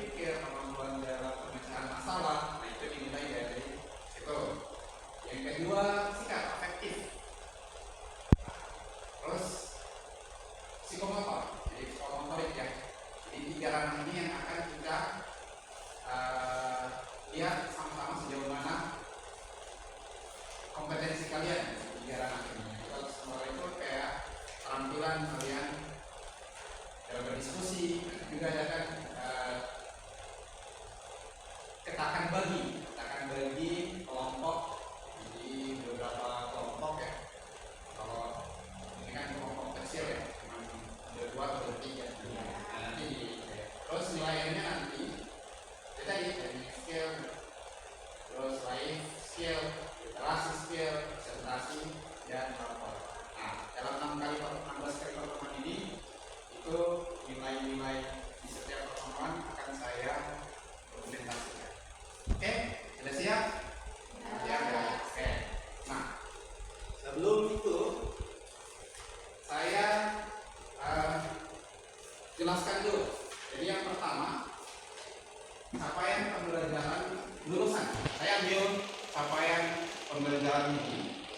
berpikir, kemampuan dalam pemecahan masalah. Nah, itu dinilai dari situ. Yang kedua, sikap afektif. Terus psikomotor, jadi psikomotorik ya. Jadi 3 ranah ini yang akan kita lihat sama-sama sejauh mana kompetensi kalian di 3 ranah ini. Kalau semua itu kayak keterampilan kalian dalam berdiskusi, juga ada kan katakan bagi kelompok jadi beberapa kelompok ya. Kalau ini kan kelompok kecil ya, cuma ada 2 atau 3. Nah, nanti terus nilainya nanti kita dari skill, terus life skill, literasi skill, presentasi, dan rapor. Nah, dalam 16 kali pertemuan ini itu nilai-nilai di setiap pertemuan akan saya presentasikan. Oke, sudah siap? Ya. Oke. Nah, sebelum itu saya jelaskan dulu. Jadi yang pertama, capaian pembelajaran lulusan. Saya ambil capaian pembelajaran ini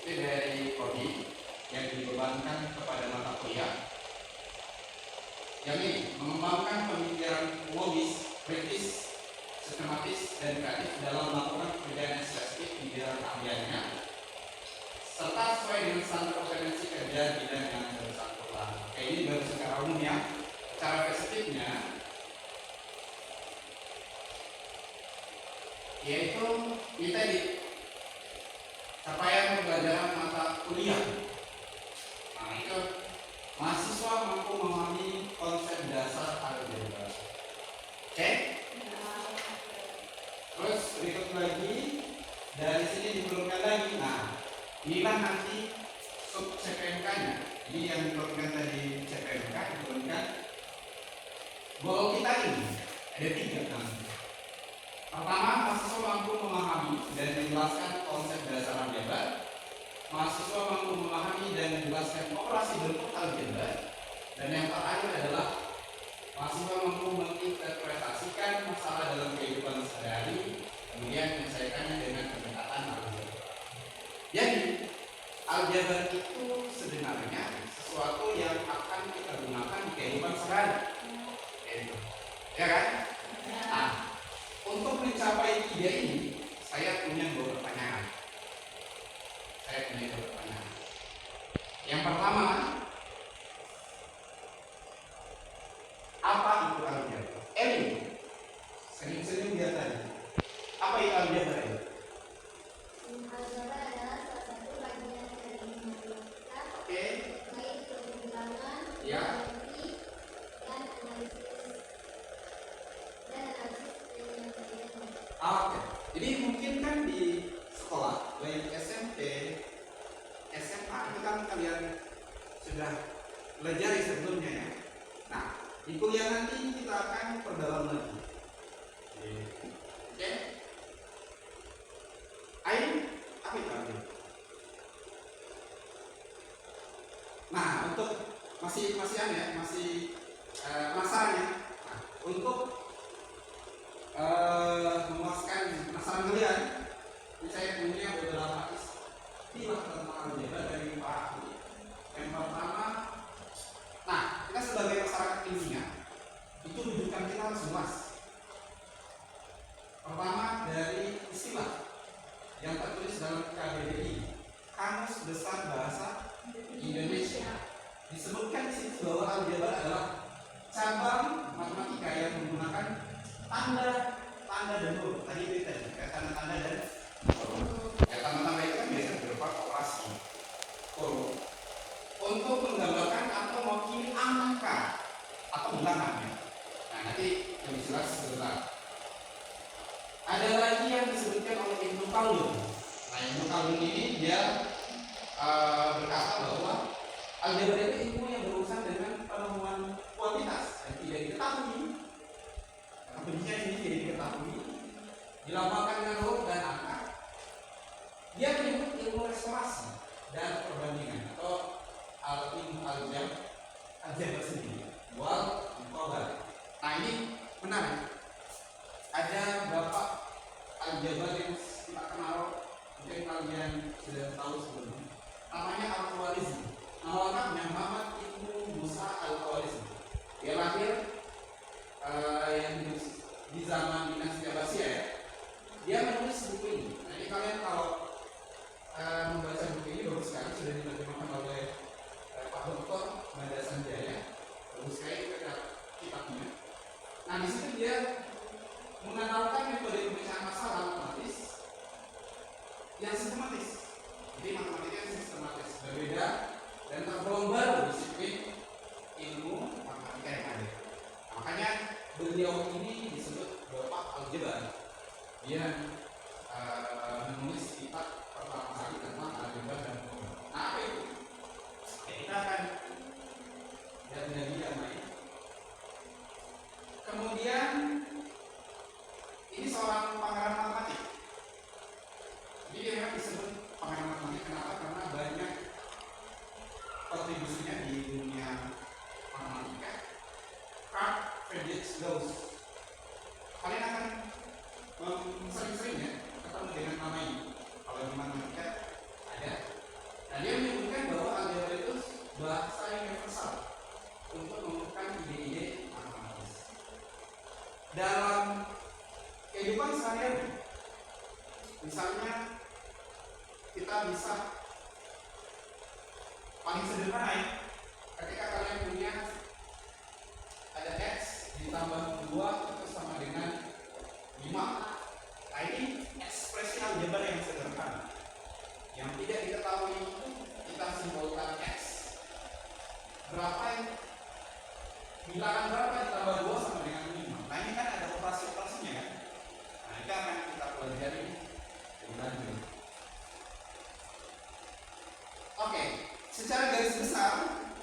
itu dari prodi yang dibebankan kepada mata kuliah. Yang ini mengembangkan pemikiran logis, kritis, sistematis, dan kreatif dalam melakukan pekerjaan spesifik di bidang keahliannya, serta sesuai dengan standar kompetensi kerja di bidang yang bersangkutan. Oke, ini baru secara umum ya. Cara spesifiknya yaitu ini tadi capaian pembelajaran mata kuliah. Nah, itu mahasiswa mampu memahami konsep dasar algebra. Oke? Terus berikut lagi dari sini diturunkan lagi. Nah, inilah nanti sub CPMK-nya. Jadi yang diturunkan tadi CPMK diturunkan. Goal kita ini ada 3 nanti. Pertama, mahasiswa mampu memahami dan menjelaskan konsep dasar algebra. Mahasiswa mampu memahami dan menjelaskan operasi bentuk algebra. Dan yang terakhir adalah mahasiswa mampu menginterpretasikan masalah dalam kehidupan sehari, kemudian menyelesaikannya dengan pendekatan algebra. Jadi, algebra itu sebenarnya sesuatu yang akan kita gunakan di kehidupan sehari. Ya kan? Nah, untuk mencapai 3 ini, saya punya 2 pertanyaan. Yang pertama, apa itu algebra? Ini senyum-senyum biar tadi. Apa itu algebra itu? Algebra adalah salah satu bagian dari matematika. Oke. Baik pertimbangan, Ya. teori, dan analisis Oke. Jadi mungkin kan di sekolah, baik SMP, SMA itu kan kalian sudah belajar sebelumnya ya. Nah, di kuliah nanti kita akan perdalam lagi. Oke. Ayo, apa itu? Nah, untuk masih penasaran ya. Nah, untuk memuaskan penasaran kalian, ini saya punya beberapa istilah tentang algebra dari Pak ahli. Yang pertama, nah kita sebagai masyarakat ilmiah itu rujukan kita harus luas. Pertama dari istilah yang tertulis dalam KBBI, Kamus Besar Bahasa Indonesia. Disebutkan di situ bahwa algebra adalah cabang matematika yang menggunakan tanda dan huruf. Tadi itu tadi, tanda dan huruf. Ya, tanda-tanda itu kan biasanya berupa operasi huruf untuk menggambarkan atau mewakili angka atau bilangan. Nah, nanti lebih jelas sebentar. Ada lagi yang disebutkan oleh Ibnu Khaldun. Nah, Ibnu Khaldun ini dia berkata bahwa algebra itu ilmu yang berurusan dengan penemuan kuantitas yang tidak diketahui. Kuncinya ini jadi diketahui, dilambangkan dengan huruf dan angka. Dia menyebut ilmu restorasi dan perbandingan atau ilmu algebra sendiri. Wal muqabalah. Nah, ini menarik. Al-Khwarizmi. Nama lengkapnya Muhammad Ibnu Musa Al-Khwarizmi. Dia lahir yang di zaman dinasti Abbasiyah ya. Dia menulis buku ini. Nanti kalian kalau membaca buku ini bagus sekali, sudah diterjemahkan oleh Pak Dr. Mada Sanjaya. Bagus sekali kitabnya. Nah di situ dia mengenalkan metode pemecahkan masalah matematis yang sistematis. Jadi matematika yang sistematis berbeda dan tergolong baru disiplin ilmu matematika yang ada. Makanya beliau ini disebut Bapak Aljabar. Dia menulis kitab pertama kali tentang aljabar dan pola. Nah apa itu? Kita akan lihat dari namanya. Kemudian ini seorang pangeran matematik. Jadi dia memang disebut pangeran matematik. Kenapa? Karena banyak kontribusinya di dunia matematika. Carl Friedrich Gauss. Kalian akan sering-sering ya ketemu dengan nama ini. Kalau di matematika ada. Nah dia menyebutkan bahwa aljabar itu bahasa universal untuk mengungkapkan ide-ide matematis. Dalam kehidupan sehari-hari, misalnya kita bisa paling sederhana ya, ketika kalian punya ada X ditambah 2 itu sama dengan 5. Nah ini ekspresi aljabar yang sederhana. Yang tidak diketahui itu kita simbolkan X. Berapa yang bilangan berapa ditambah 2 sama dengan 5. Nah ini kan ada operasi-operasinya kan. Nah itu akan kita pelajari lebih lanjut. Oke, secara garis besar,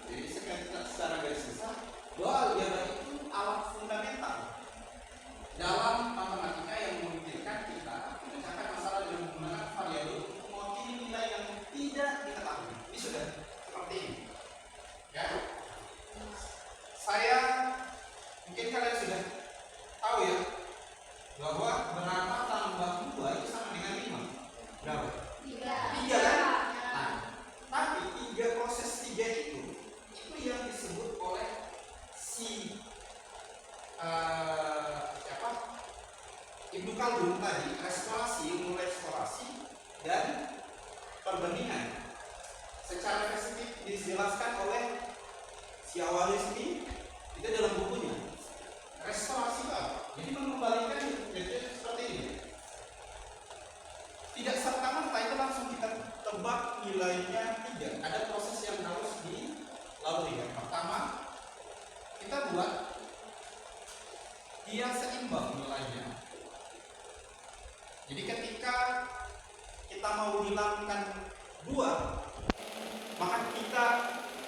jadi secara garis besar, bahwa aljabar itu alat fundamental dalam matematika yang memungkinkan kita memecahkan masalah dengan menggunakan variabel untuk mewakili nilai yang tidak diketahui. Ini sudah seperti ini. Ya. Saya mungkin kalian sudah tahu ya bahwa berapa tambah 2 itu sama dengan 5. Berapa? 3 kan? Nah, tapi 3 proses 3 itu yang disebut oleh si Ibnu Khaldun tadi, restorasi, ilmu restorasi dan perbandingan. Secara spesifik dijelaskan oleh si Al-Khwarizmi itu dalam bukunya. Restorasi apa? Jadi mengembalikan jadi seperti ini. Tidak serta-merta itu langsung kita tebak nilainya 3. Ada proses yang harus dilalui. Yang pertama, kita buat dia seimbang nilainya. Jadi ketika kita mau hilangkan 2, maka kita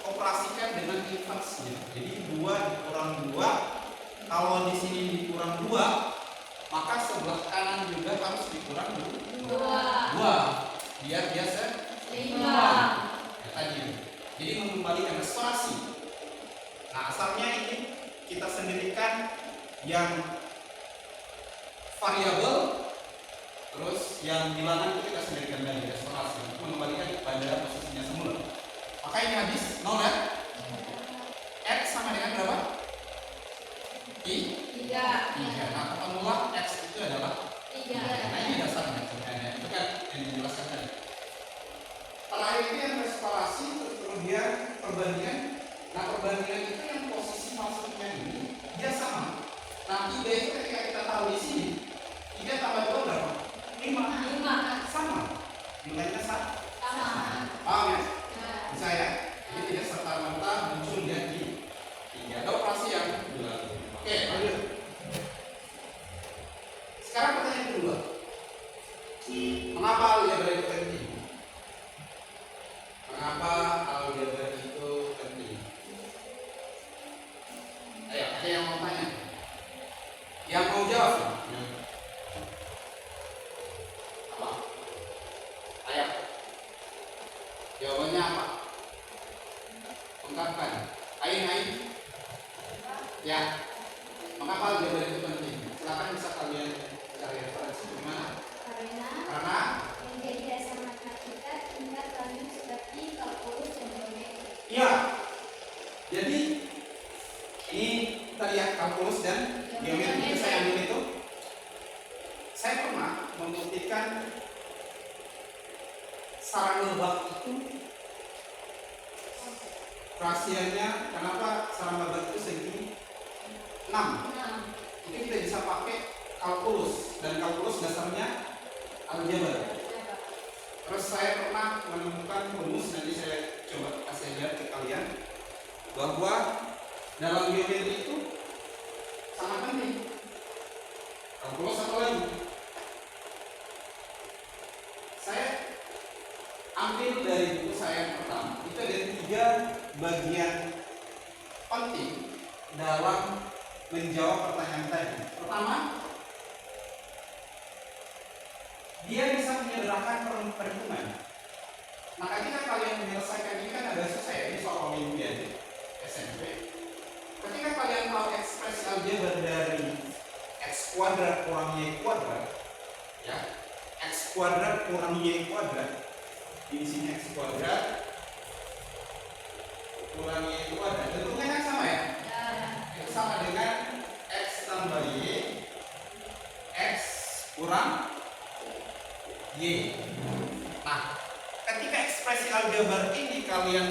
operasikan dengan inversnya. Jadi 2 dikurang 2, kalau di sini dikurang 2, maka sebelah kanan juga harus dikurang 2. Biar dia seimbang. Ya, tadi. Jadi mengembalikan restorasi. Nah, asalnya ini kita sendirikan yang variabel, terus yang bilangan itu kita sendirikan dari restorasi untuk mengembalikan kepada posisinya semula. Maka ini habis 0 ya. X sama dengan berapa? 3. Nah, ketemulah X itu adalah 3. Nah, ini dasarnya. Itu kan yang dijelaskan tadi. Terakhir itu yang restorasi, terus kemudian perbandingan. Nah, perbandingan itu yang posisi maksudnya ini dia sama. Nah, 3 itu ketika kita tahu di sini, 3 tambah 2 berapa? 5. Sama. Nilainya sama. Paham ya? Bisa ya? Jadi tidak serta-merta muncul dia di 3. Ada operasi yang dilalui. Oke, lanjut. Sekarang pertanyaan kedua. Mengapa aljabar itu penting? Mengapa aljabar itu penting? Ayo, ada yang mau tanya? Yang mau jawab? Apa? Ayo. Jawabannya apa? Ungkapkan. Ain. Ya. Mengapa aljabar itu penting? Silakan bisa kalian cari referensi di mana? Karena menjadi dasar matematika tingkat lanjut seperti kalkulasi membuktikan sarang lebak itu rahasianya kenapa sarang lebak itu segi 6. Itu kita bisa pakai kalkulus, dan kalkulus dasarnya aljabar. Terus saya pernah menemukan rumus, nanti saya coba kasih lihat ke kalian, bahwa dalam geometri itu sangat penting kalkulus. Apa lagi? Saya ambil dari buku saya yang pertama. Itu ada 3 bagian penting dalam menjawab pertanyaan tadi. Pertama, dia bisa menyederhanakan perhitungan. Nah, ketika kalian menyelesaikan ini kan agak susah ya, ini soal olimpiade SMP. Ketika kalian tahu ekspresi aljabar dari x kuadrat kurang y kuadrat, ya, x kuadrat kurang y kuadrat, di sini x kuadrat kurang y kuadrat, bentuknya kan sama ya? Itu sama dengan x tambah y, x kurang y. Nah, ketika ekspresi aljabar ini kalian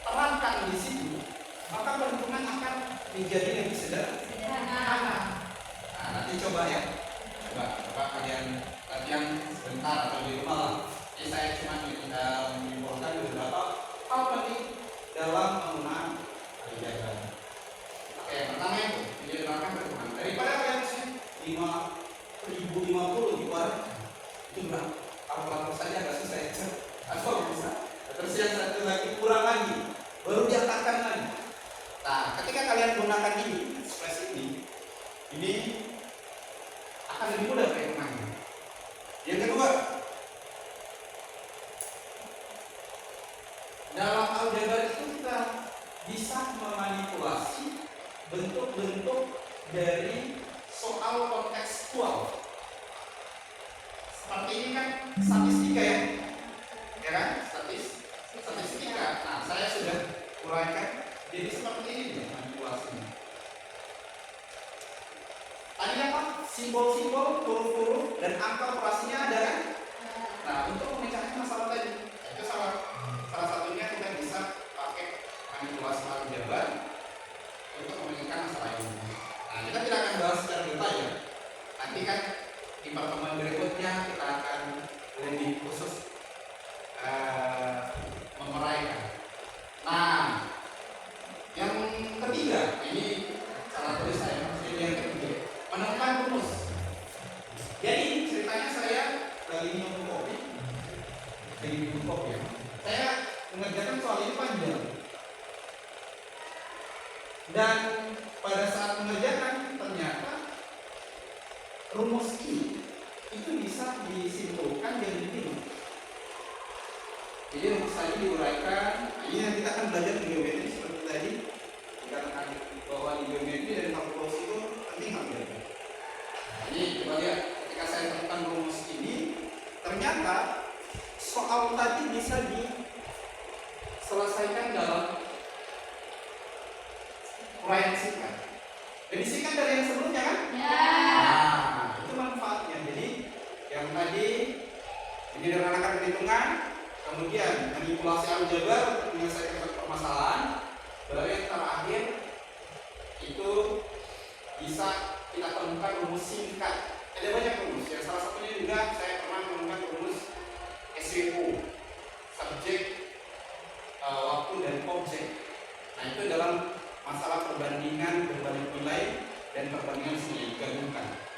terangkan di situ, maka perhitungan akan menjadi lebih sederhana. Nah, nanti coba ya, coba kalian latihan sebentar atau di rumah lah. Jadi saya cuma menyimpulkan beberapa hal penting dalam penggunaan aljabar. Oke, yang pertama itu menyederhanakan perhitungan. Daripada kalian 5050 di luar itu berapa? Kalkulator saja agak susah ya. Atau bisa. Terus yang satu lagi kurang lagi, baru diangkatkan lagi. Nah, ketika kalian gunakan ini, ekspresi ini akan lebih mudah perhitungannya. Yang kedua, dalam aljabar itu kita bisa memanipulasi bentuk-bentuk dari soal kontekstual. Seperti ini kan statistika ya kan? Statistika. Nah, saya sudah uraikan. Jadi seperti ini nih manipulasinya. Tadi apa? Simbol-simbol, huruf-huruf, dan angka operasinya ada kan? Nah, untuk memecahkan masalah tadi, itu salah satunya kita bisa pakai manipulasi aljabar untuk memecahkan masalah ini. Nah, kita tidak akan bahas secara detail ya. Nanti kan di pertemuan berikutnya kita akan lebih khusus memuraikan. Nah, yang ketiga, ini salah tulis saya, yang ketiga, menemukan rumus. Jadi ceritanya saya lagi minum kopi, ya. Saya mengerjakan soal ini panjang, dan pada saat mengerjakan ternyata rumus ini itu bisa disimpulkan jadi begini. Jadi rumus tadi diuraikan. Ini yang kita akan belajar di geometri seperti tadi. Dikatakan bahwa di geometri dan kalkulus itu penting hampir. Nah, ini coba lihat, ketika saya temukan rumus ini, ternyata soal tadi bisa diselesaikan dalam uraian singkat. Lebih singkat dari yang sebelumnya kan? Ya. Nah, itu manfaatnya. Jadi yang tadi menyederhanakan perhitungan, kemudian manipulasi aljabar untuk menyelesaikan permasalahan, baru yang terakhir itu bisa kita temukan rumus singkat. Ada banyak rumus ya, salah satunya juga saya pernah menemukan rumus SWO, subjek, waktu, dan objek. Nah, itu dalam masalah perbandingan berbanding nilai dan perbandingan sendiri digabungkan.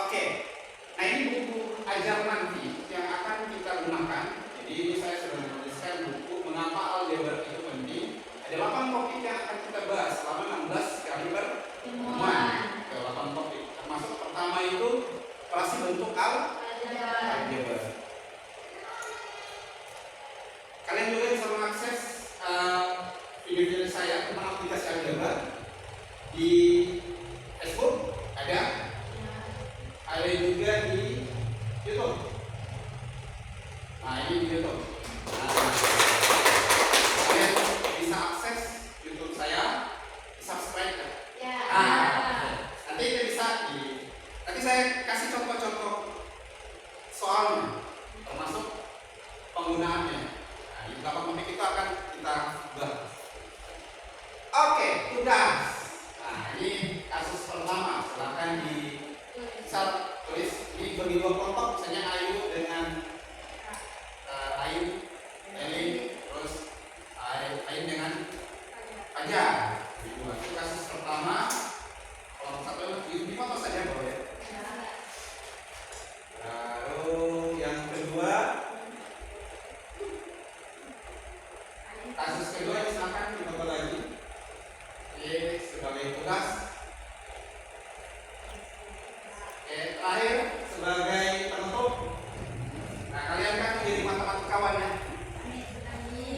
Oke, nah ini buku ajar nanti yang akan kita gunakan. Jadi ini saya sudah menuliskan buku mengapa aljabar itu penting. Ada 8 topik yang akan kita bahas selama 16 kali pertemuan. 8 topik. Termasuk pertama itu operasi bentuk aljabar. Kalian juga bisa mengakses video-video saya tentang aplikasi aljabar di Facebook ada juga di YouTube. Nah, ini di YouTube. Nah, kalian bisa akses YouTube saya, subscribe kan? Ya. Nah, nanti kita bisa nanti saya kasih penggunaannya. Nah, di belakang topik itu akan kita bahas. Oke, tugas. Nah, ini kasus pertama. Silakan di tulis. Ini bagi dua kelompok, misalnya Ayu dengan Ayu, Elin, terus Ayu dengan Fajar. Itu kasus pertama. Kelompok satu di foto saja boleh. Lalu yang kedua, kasus kedua misalkan kita lagi. Oke, sebagai tugas. Oke, terakhir sebagai penutup. Nah, kalian kan menjadi matematika ya.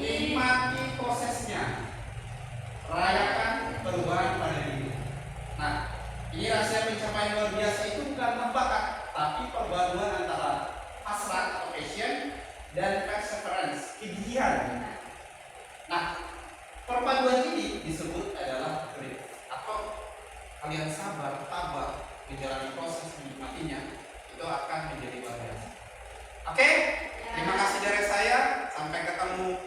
Nikmati prosesnya. Rayakan perubahan pada diri. Nah, ini rahasia pencapaian luar biasa itu bukan bakat, tapi perpaduan antara hasrat atau passion dan perseverance, kegigihan. Nah, perpaduan ini disebut adalah grit atau kalian sabar, tabah menjalani proses menikmatinya, itu akan menjadi luar biasa. Oke, terima kasih dari saya. Sampai ketemu